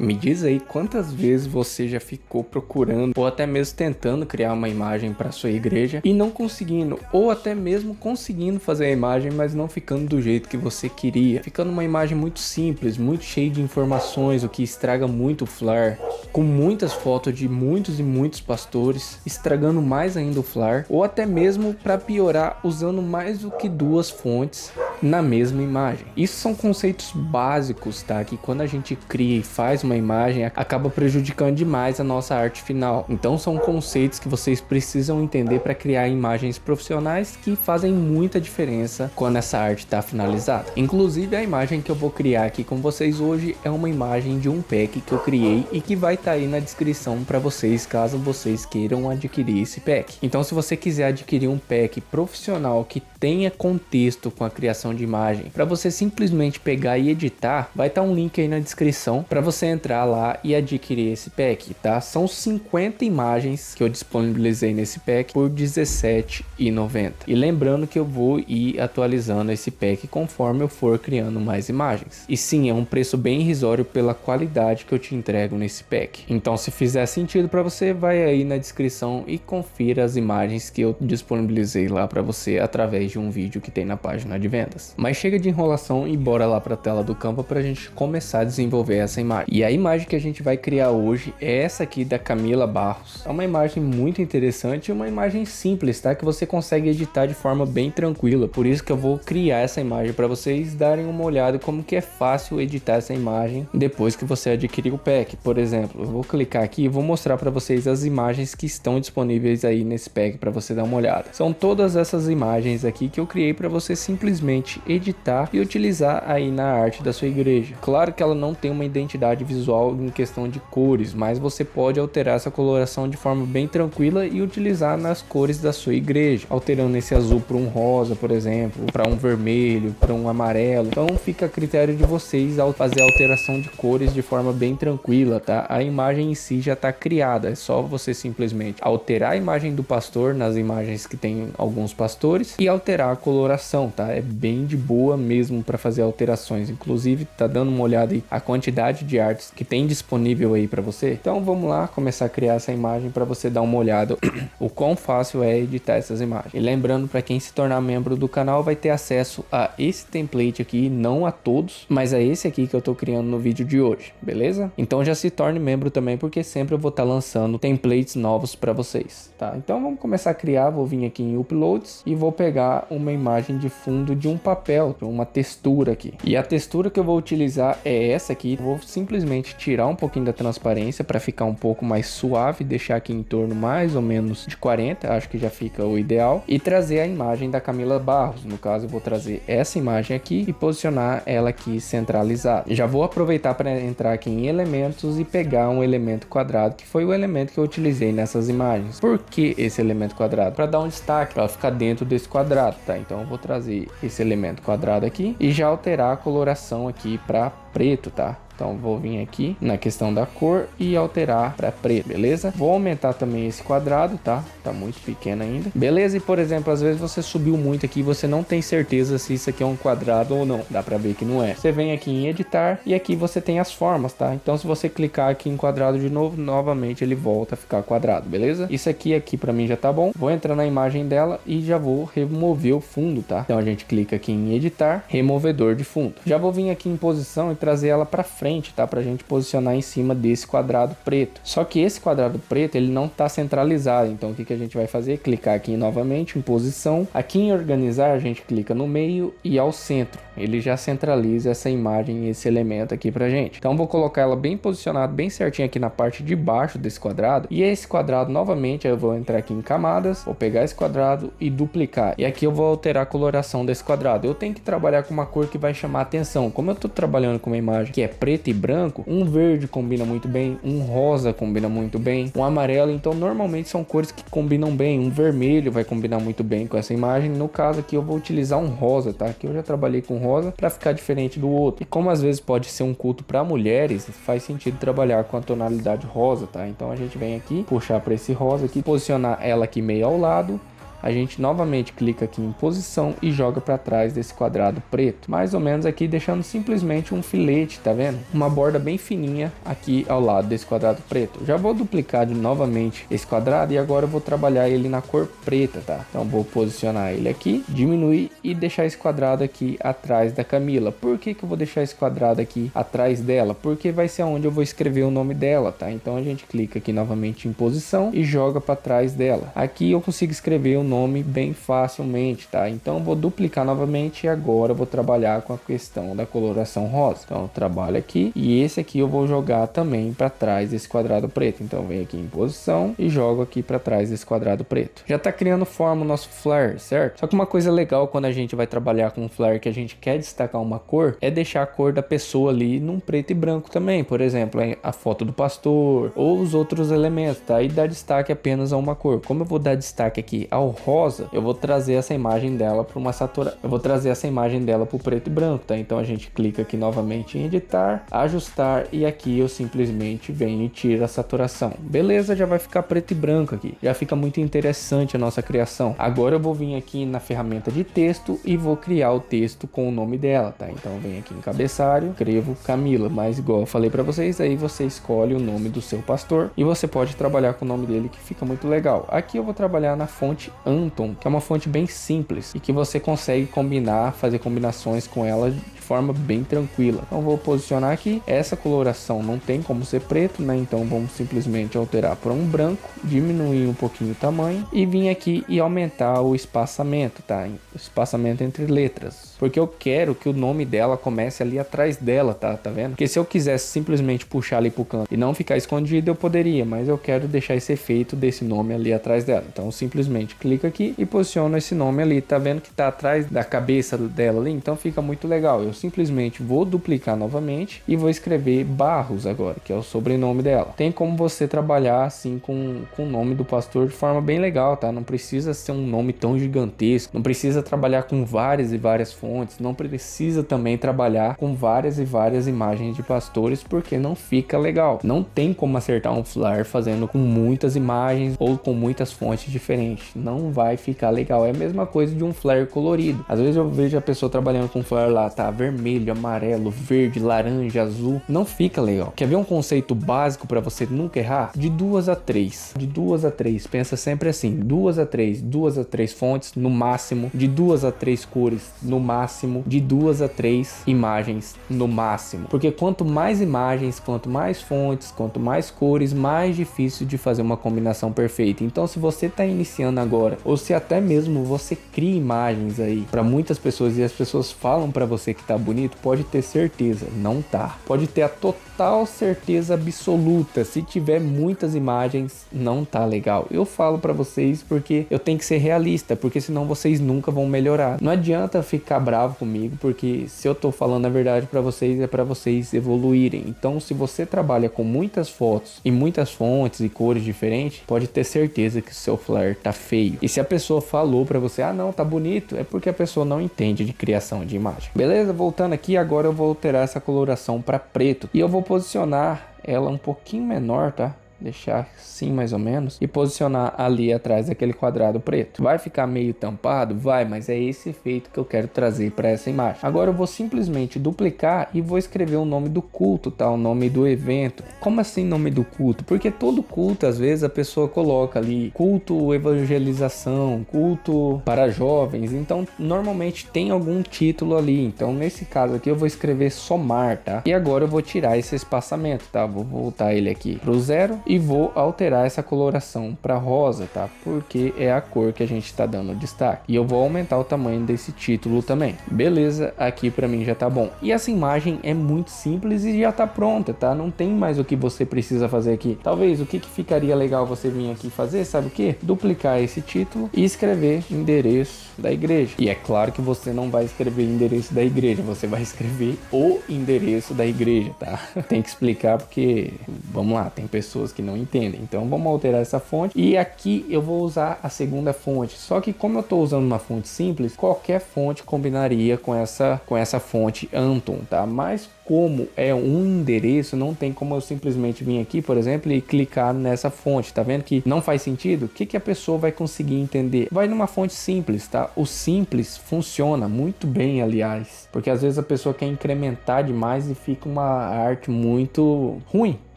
Me diz aí quantas vezes você já ficou procurando ou até mesmo tentando criar uma imagem para sua igreja e não conseguindo, ou até mesmo conseguindo fazer a imagem, mas não ficando do jeito que você queria, ficando uma imagem muito simples, muito cheia de informações, o que estraga muito o flare, com muitas fotos de muitos e muitos pastores, estragando mais ainda o flare, ou até mesmo para piorar, usando mais do que duas fontes na mesma imagem. Isso são conceitos básicos, tá? Que quando a gente cria e faz uma imagem, acaba prejudicando demais a nossa arte final. Então são conceitos que vocês precisam entender para criar imagens profissionais que fazem muita diferença quando essa arte está finalizada. Inclusive a imagem que eu vou criar aqui com vocês hoje é uma imagem de um pack que eu criei e que vai estar aí na descrição para vocês, caso vocês queiram adquirir esse pack. Então se você quiser adquirir um pack profissional que tenha contexto com a criação de imagem, para você simplesmente pegar e editar, vai estar um link aí na descrição para você entrar lá e adquirir esse pack, tá? São 50 imagens que eu disponibilizei nesse pack por R$17,90. E lembrando que eu vou ir atualizando esse pack conforme eu for criando mais imagens. E sim, é um preço bem irrisório pela qualidade que eu te entrego nesse pack. Então se fizer sentido para você, vai aí na descrição e confira as imagens que eu disponibilizei lá para você através de um vídeo que tem na página de vendas. Mas chega de enrolação e bora lá para a tela do Canva para a gente começar a desenvolver essa imagem. E a imagem que a gente vai criar hoje é essa aqui da Camila Barros. É uma imagem muito interessante, uma imagem simples, tá? Que você consegue editar de forma bem tranquila. Por isso que eu vou criar essa imagem para vocês darem uma olhada como que é fácil editar essa imagem depois que você adquirir o pack. Por exemplo, eu vou clicar aqui e vou mostrar para vocês as imagens que estão disponíveis aí nesse pack para você dar uma olhada. São todas essas imagens aqui que eu criei para você simplesmente editar e utilizar aí na arte da sua igreja. Claro que ela não tem uma identidade visual em questão de cores, mas você pode alterar essa coloração de forma bem tranquila e utilizar nas cores da sua igreja, alterando esse azul para um rosa, por exemplo, para um vermelho, para um amarelo. Então fica a critério de vocês ao fazer a alteração de cores de forma bem tranquila, tá? A imagem em si já está criada, é só você simplesmente alterar a imagem do pastor nas imagens que tem alguns pastores e alterar a coloração, tá? É bem de boa mesmo para fazer alterações. Inclusive tá dando uma olhada aí a quantidade de artes que tem disponível aí para você. Então vamos lá começar a criar essa imagem para você dar uma olhada o quão fácil é editar essas imagens. E lembrando, para quem se tornar membro do canal vai ter acesso a esse template aqui, não a todos, mas a esse aqui que eu tô criando no vídeo de hoje, beleza? Então já se torne membro também, porque sempre eu vou estar lançando templates novos para vocês, tá? Então vamos começar a criar. Vou vir aqui em Uploads e vou pegar uma imagem de fundo de um papel, uma textura aqui. E a textura que eu vou utilizar é essa aqui. Vou simplesmente tirar um pouquinho da transparência para ficar um pouco mais suave, deixar aqui em torno mais ou menos de 40, acho que já fica o ideal, e trazer a imagem da Camila Barros. No caso, eu vou trazer essa imagem aqui e posicionar ela aqui centralizada. Já vou aproveitar para entrar aqui em elementos e pegar um elemento quadrado, que foi o elemento que eu utilizei nessas imagens. Por que esse elemento quadrado? Para dar um destaque, para ficar dentro desse quadrado, tá? Então eu vou trazer esse elemento quadrado aqui e já alterar a coloração aqui para preto, tá? Então vou vir aqui na questão da cor e alterar para preto, beleza? Vou aumentar também esse quadrado, tá? Tá muito pequeno ainda. Beleza? E por exemplo, às vezes você subiu muito aqui e você não tem certeza se isso aqui é um quadrado ou não. Dá para ver que não é. Você vem aqui em editar e aqui você tem as formas, tá? Então se você clicar aqui em quadrado de novo, novamente ele volta a ficar quadrado, beleza? Isso aqui para mim já tá bom. Vou entrar na imagem dela e já vou remover o fundo, tá? Então a gente clica aqui em editar, removedor de fundo. Já vou vir aqui em posição e trazer ela para frente, tá? Pra gente posicionar em cima desse quadrado preto. Só que esse quadrado preto, ele não tá centralizado. Então o que que a gente vai fazer? Clicar aqui novamente em posição. Aqui em organizar, a gente clica no meio e ao centro. Ele já centraliza essa imagem, esse elemento aqui pra gente. Então vou colocar ela bem posicionada, bem certinho aqui na parte de baixo desse quadrado. E esse quadrado, novamente, eu vou entrar aqui em camadas, vou pegar esse quadrado e duplicar. E aqui eu vou alterar a coloração desse quadrado. Eu tenho que trabalhar com uma cor que vai chamar atenção. Como eu tô trabalhando com uma imagem que é preta e branco, um verde combina muito bem, um rosa combina muito bem, um amarelo, então normalmente são cores que combinam bem. Um vermelho vai combinar muito bem com essa imagem. No caso aqui eu vou utilizar um rosa, tá? Aqui eu já trabalhei com rosa para ficar diferente do outro. E como às vezes pode ser um culto para mulheres, faz sentido trabalhar com a tonalidade rosa, tá? Então a gente vem aqui, puxar para esse rosa aqui, posicionar ela aqui meio ao lado a gente novamente clica aqui em posição e joga para trás desse quadrado preto, mais ou menos aqui, deixando simplesmente um filete, tá vendo? Uma borda bem fininha aqui ao lado desse quadrado preto. Já vou duplicar novamente esse quadrado e agora eu vou trabalhar ele na cor preta, tá? Então vou posicionar ele aqui, diminuir e deixar esse quadrado aqui atrás da Camila. Por que que eu vou deixar esse quadrado aqui atrás dela? Porque vai ser onde eu vou escrever o nome dela, tá? Então a gente clica aqui novamente em posição e joga para trás dela. Aqui eu consigo escrever o nome bem facilmente, tá? Então eu vou duplicar novamente e agora eu vou trabalhar com a questão da coloração rosa. Então eu trabalho aqui e esse aqui eu vou jogar também para trás desse quadrado preto. Então vem aqui em posição e jogo aqui para trás desse quadrado preto. Já tá criando forma o nosso flare, certo? Só que uma coisa legal quando a gente vai trabalhar com um flare que a gente quer destacar uma cor é deixar a cor da pessoa ali num preto e branco também. Por exemplo, a foto do pastor ou os outros elementos, tá? E dar destaque apenas a uma cor. Como eu vou dar destaque aqui ao rosa, eu vou trazer essa imagem dela para uma saturação. Eu vou trazer essa imagem dela para o preto e branco, tá? Então a gente clica aqui novamente em editar, ajustar e aqui eu simplesmente venho e tiro a saturação. Beleza, já vai ficar preto e branco aqui. Já fica muito interessante a nossa criação. Agora eu vou vir aqui na ferramenta de texto e vou criar o texto com o nome dela, tá? Então vem aqui em cabeçalho, escrevo Camila, mas igual eu falei para vocês, aí você escolhe o nome do seu pastor e você pode trabalhar com o nome dele que fica muito legal. Aqui eu vou trabalhar na fonte Anton, que é uma fonte bem simples e que você consegue combinar, fazer combinações com ela de forma bem tranquila. Então vou posicionar aqui, essa coloração não tem como ser preto, né? Então vamos simplesmente alterar para um branco, diminuir um pouquinho o tamanho e vir aqui e aumentar o espaçamento, tá? O espaçamento entre letras, porque eu quero que o nome dela comece ali atrás dela, tá vendo? Porque se eu quisesse simplesmente puxar ali pro canto e não ficar escondido, eu poderia, mas eu quero deixar esse efeito desse nome ali atrás dela. Então eu simplesmente clico aqui e posiciono esse nome ali, tá vendo que tá atrás da cabeça dela ali? Então fica muito legal. Eu simplesmente vou duplicar novamente e vou escrever Barros agora, que é o sobrenome dela. Tem como você trabalhar assim com o nome do pastor de forma bem legal, tá? Não precisa ser um nome tão gigantesco, não precisa trabalhar com várias e várias fontes, não precisa também trabalhar com várias e várias imagens de pastores, porque não fica legal. Não tem como acertar um flare fazendo com muitas imagens ou com muitas fontes diferentes. Não vai ficar legal. É a mesma coisa de um flare colorido. Às vezes eu vejo a pessoa trabalhando com flare lá, tá? Vermelho, amarelo, verde, laranja, azul. Não fica legal. Quer ver um conceito básico para você nunca errar? De 2 a 3. De 2 a 3. Pensa sempre assim. 2 a 3. 2 a 3 fontes no máximo. De 2 a 3 cores no máximo. De 2 a 3 imagens no máximo. Porque quanto mais imagens, quanto mais fontes, quanto mais cores, mais difícil de fazer uma combinação perfeita. Então se você está iniciando agora, ou se até mesmo você cria imagens aí para muitas pessoas e as pessoas falam para você que tá bonito, pode ter certeza, não tá. Pode ter a total certeza absoluta, se tiver muitas imagens, não tá legal. Eu falo para vocês porque eu tenho que ser realista, porque senão vocês nunca vão melhorar. Não adianta ficar bravo comigo, porque se eu tô falando a verdade para vocês, é para vocês evoluírem. Então se você trabalha com muitas fotos e muitas fontes e cores diferentes, pode ter certeza que o seu flare tá feio. E se a pessoa falou para você, ah não, tá bonito, é porque a pessoa não entende de criação de imagem. Beleza? Voltando aqui, agora eu vou alterar essa coloração para preto e eu vou posicionar ela um pouquinho menor, tá? Deixar assim mais ou menos e posicionar ali atrás daquele quadrado preto. Vai ficar meio tampado? Vai, mas é esse efeito que eu quero trazer para essa imagem. Agora eu vou simplesmente duplicar e vou escrever o nome do culto, tá? O nome do evento. Como assim nome do culto? Porque todo culto, às vezes, a pessoa coloca ali culto evangelização, culto para jovens. Então, normalmente tem algum título ali. Então, nesse caso aqui, eu vou escrever somar, tá? E agora eu vou tirar esse espaçamento, tá? Vou voltar ele aqui pro 0 e vou alterar essa coloração para rosa, tá? Porque é a cor que a gente está dando destaque. E eu vou aumentar o tamanho desse título também. Beleza, aqui para mim já tá bom. E essa imagem é muito simples e já tá pronta, tá? Não tem mais o que você precisa fazer aqui. Talvez o que ficaria legal você vir aqui fazer, sabe o que? Duplicar esse título e escrever endereço da igreja. E é claro que você não vai escrever endereço da igreja, você vai escrever o endereço da igreja, tá? Tem que explicar porque, vamos lá, tem pessoas que que não entendem. Então vamos alterar essa fonte e aqui eu vou usar a segunda fonte. Só que como eu estou usando uma fonte simples, qualquer fonte combinaria com essa fonte Anton, tá? Mas como é um endereço, não tem como eu simplesmente vir aqui, por exemplo, e clicar nessa fonte. Tá vendo que não faz sentido? O que a pessoa vai conseguir entender? Vai numa fonte simples, tá? O simples funciona muito bem, aliás, porque às vezes a pessoa quer incrementar demais e fica uma arte muito ruim,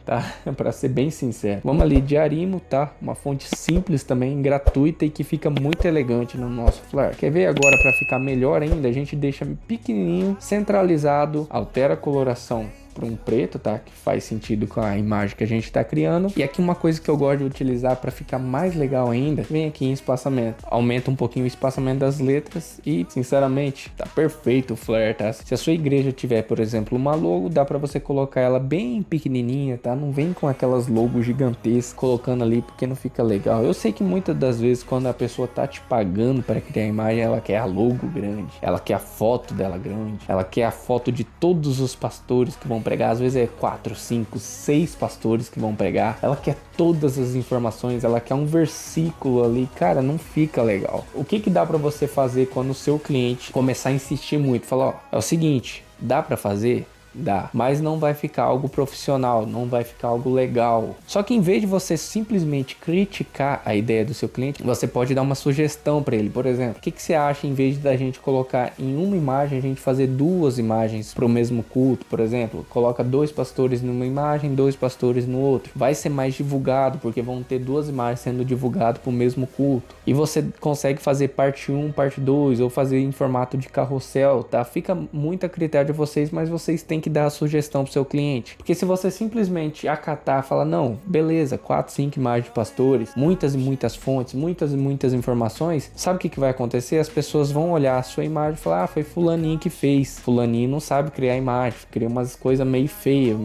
tá? Para ser bem sincero. Vamos ali de Arimo, tá? Uma fonte simples também, gratuita e que fica muito elegante no nosso Flare. Quer ver agora para ficar melhor ainda? A gente deixa pequenininho, centralizado, altera a coloração para um preto, tá? Que faz sentido com a imagem que a gente está criando. E aqui uma coisa que eu gosto de utilizar para ficar mais legal ainda, vem aqui em espaçamento, aumenta um pouquinho o espaçamento das letras e, sinceramente, tá perfeito o Flare, tá? Se a sua igreja tiver, por exemplo, uma logo, dá para você colocar ela bem pequenininha, tá? Não vem com aquelas logos gigantescas colocando ali porque não fica legal. Eu sei que muitas das vezes quando a pessoa tá te pagando para criar a imagem, ela quer a logo grande, ela quer a foto dela grande, ela quer a foto de todos os pastores que vão pregar, às vezes é 4, 5, 6 pastores que vão pregar, ela quer todas as informações, ela quer um versículo ali, cara, não fica legal. O que dá para você fazer quando o seu cliente começar a insistir muito? Falar, ó, é o seguinte, dá para fazer? Dá, mas não vai ficar algo profissional, não vai ficar algo legal. Só que em vez de você simplesmente criticar a ideia do seu cliente, você pode dar uma sugestão para ele. Por exemplo, o que você acha em vez da gente colocar em uma imagem, a gente fazer 2 imagens para o mesmo culto? Por exemplo, coloca 2 pastores numa imagem, 2 pastores no outro. Vai ser mais divulgado, porque vão ter 2 imagens sendo divulgadas para o mesmo culto. E você consegue fazer parte 1, parte 2, ou fazer em formato de carrossel, tá? Fica muito a critério de vocês, mas vocês têm que dar a sugestão pro seu cliente. Porque se você simplesmente acatar, falar, não, beleza, 4, 5 imagens de pastores, muitas e muitas fontes, muitas e muitas informações, sabe o que vai acontecer? As pessoas vão olhar a sua imagem e falar, ah, foi fulaninho que fez. Fulaninho não sabe criar imagem, cria umas coisas meio feias,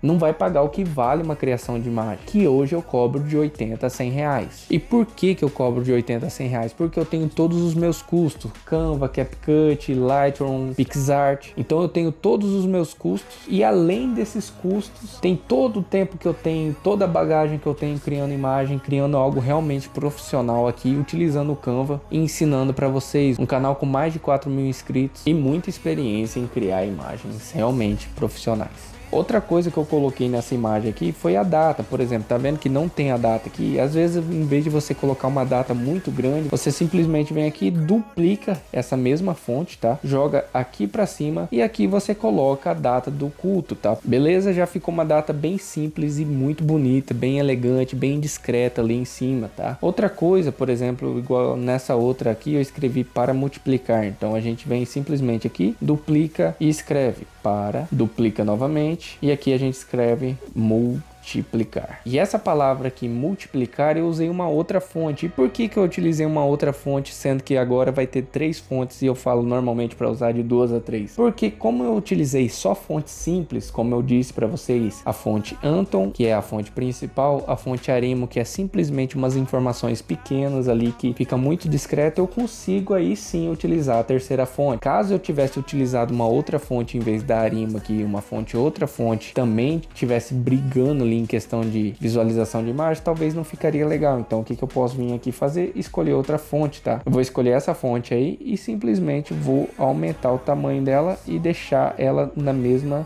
não vai pagar o que vale uma criação de imagem, que hoje eu cobro de 80 a 100 reais. E por que eu cobro de 80 a 100 reais? Porque eu tenho todos os meus custos, Canva, CapCut, Lightroom, PixArt, então eu tenho todos os meus custos e além desses custos tem todo o tempo que eu tenho, toda a bagagem que eu tenho criando imagem, criando algo realmente profissional aqui, utilizando o Canva e ensinando para vocês. Um canal com mais de 4.000 inscritos e muita experiência em criar imagens realmente profissionais. Outra coisa que eu coloquei nessa imagem aqui foi a data, por exemplo, tá vendo que não tem a data aqui? Às vezes, em vez de você colocar uma data muito grande, você simplesmente vem aqui e duplica essa mesma fonte, tá? Joga aqui pra cima e aqui você coloca a data do culto, tá? Beleza? Já ficou uma data bem simples e muito bonita, bem elegante, bem discreta ali em cima, tá? Outra coisa, por exemplo, igual nessa outra aqui, eu escrevi para multiplicar. Então, a gente vem simplesmente aqui, duplica e escreve para, duplica novamente. E aqui a gente escreve multiplicar. E essa palavra aqui, multiplicar, eu usei uma outra fonte. E por que eu utilizei uma outra fonte, sendo que agora vai ter 3 fontes e eu falo normalmente para usar de 2 a 3? Porque como eu utilizei só fontes simples, como eu disse para vocês, a fonte Anton, que é a fonte principal, a fonte Arimo, que é simplesmente umas informações pequenas ali que fica muito discreto, eu consigo aí sim utilizar a terceira fonte. Caso eu tivesse utilizado uma outra fonte em vez da Arimo aqui, uma fonte outra fonte, também tivesse brigando ali em questão de visualização de imagem, talvez não ficaria legal. Então o que eu posso vir aqui fazer? Escolher outra fonte, tá? Eu vou escolher essa fonte aí e simplesmente vou aumentar o tamanho dela e deixar ela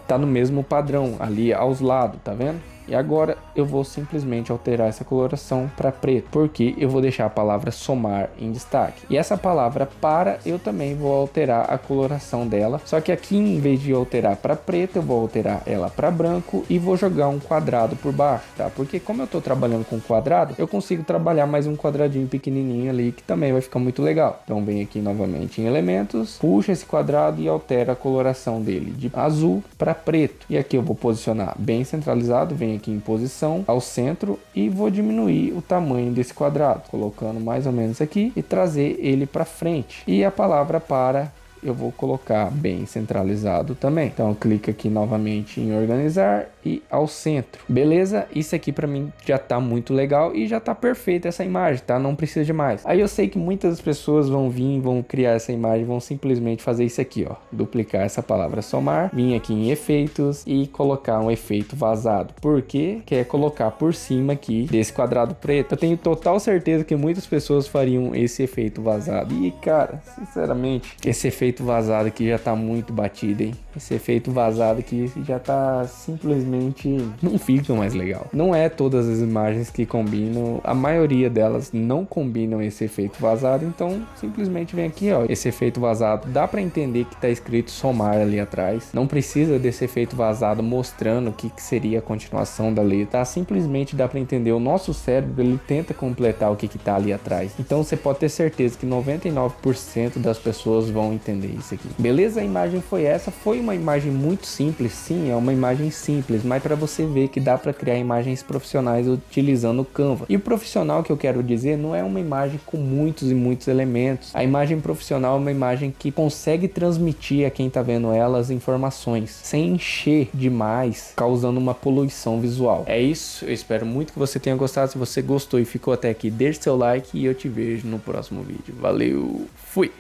tá no mesmo padrão ali aos lados, tá vendo? E agora eu vou simplesmente alterar essa coloração para preto, porque eu vou deixar a palavra somar em destaque. E essa palavra para, eu também vou alterar a coloração dela, só que aqui em vez de alterar para preto, eu vou alterar ela para branco e vou jogar um quadrado por baixo, tá? Porque como eu tô trabalhando com quadrado, eu consigo trabalhar mais um quadradinho pequenininho ali, que também vai ficar muito legal. Então vem aqui novamente em elementos, puxa esse quadrado e altera a coloração dele de azul para preto. E aqui eu vou posicionar bem centralizado, vem aqui em posição ao centro e vou diminuir o tamanho desse quadrado, colocando mais ou menos aqui e trazer ele para frente. E a palavra para eu vou colocar bem centralizado também. Então clica aqui novamente em organizar e ao centro. Beleza? Isso aqui pra mim já tá muito legal e já tá perfeita essa imagem, tá? Não precisa de mais. Aí eu sei que muitas pessoas vão vir, vão criar essa imagem, vão simplesmente fazer isso aqui, ó. Duplicar essa palavra somar, vir aqui em efeitos e colocar um efeito vazado. Por quê? Que é colocar por cima aqui desse quadrado preto. Eu tenho total certeza que muitas pessoas fariam esse efeito vazado. E cara, sinceramente, esse efeito vazado aqui já tá muito batido, hein? Esse efeito vazado aqui já tá simplesmente... não fica mais legal. Não é todas as imagens que combinam, a maioria delas não combinam esse efeito vazado, então simplesmente vem aqui, ó, esse efeito vazado. Dá pra entender que tá escrito somar ali atrás. Não precisa desse efeito vazado mostrando o que seria a continuação da letra, tá? Simplesmente dá pra entender, o nosso cérebro, ele tenta completar o que tá ali atrás. Então você pode ter certeza que 99% das pessoas vão entender isso aqui. Beleza? A imagem foi essa, foi uma imagem muito simples, sim, é uma imagem simples, mas para você ver que dá para criar imagens profissionais utilizando o Canva. E o profissional que eu quero dizer não é uma imagem com muitos e muitos elementos. A imagem profissional é uma imagem que consegue transmitir a quem tá vendo ela as informações, sem encher demais, causando uma poluição visual. É isso, eu espero muito que você tenha gostado. Se você gostou e ficou até aqui, deixe seu like e eu te vejo no próximo vídeo. Valeu, fui!